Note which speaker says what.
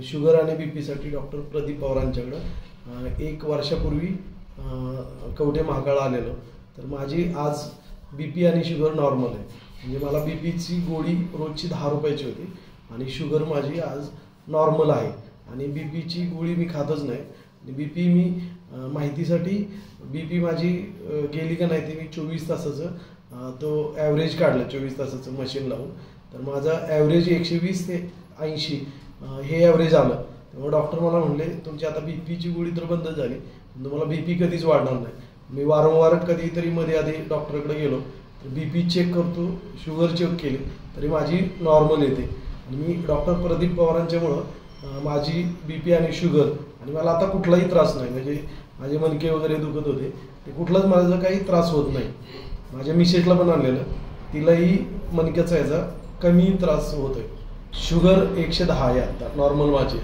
Speaker 1: Sugar आणि बीपीसाठी doctor Pradeep पवारांच्याकडं 1 वर्षापूर्वी कवठे महाकाळ आलेलो. तर माझी आज बीपी आणि शुगर नॉर्मल आहे. म्हणजे मला बीपीची गोळी रोजची 10 रुपयाची होती आणि शुगर माझी आज नॉर्मल आहे. आणि बीपीची गोळी मी खातच नाही. बीपी मी माहितीसाठी बीपी माझी गेली का नाही ते मी 24 तासाचं तो ॲव्हरेज काढलं 24 तासाचं मशीन लावून. तर माझा ॲव्हरेज 120 ते 80 हे ॲव्हरेज आलं. त्यामुळे डॉक्टर मला म्हणले तुमची आता बीपीची गोळी तर बंद झाली, तुम्हाला बीपी कधीच वाढणार नाही. मी वारंवार कधीतरी मध्ये आधी डॉक्टरकडे गेलो तर बीपी चेक करतो, शुगर चेक केली तरी माझी नॉर्मल येते. आणि मी डॉक्टर प्रदीप पवारांच्यामुळं माझी बीपी आणि शुगर आणि मला आता कुठलाही त्रास नाही. म्हणजे माझे मणके वगैरे दुखत होते ते कुठलाच माझा काही त्रास होत नाही. माझ्या मिसेसला पण आणलेलं, तिलाही मणक्याचा याचा कमी त्रास होतोय. शुगर 110 आहे आता नॉर्मल माझी.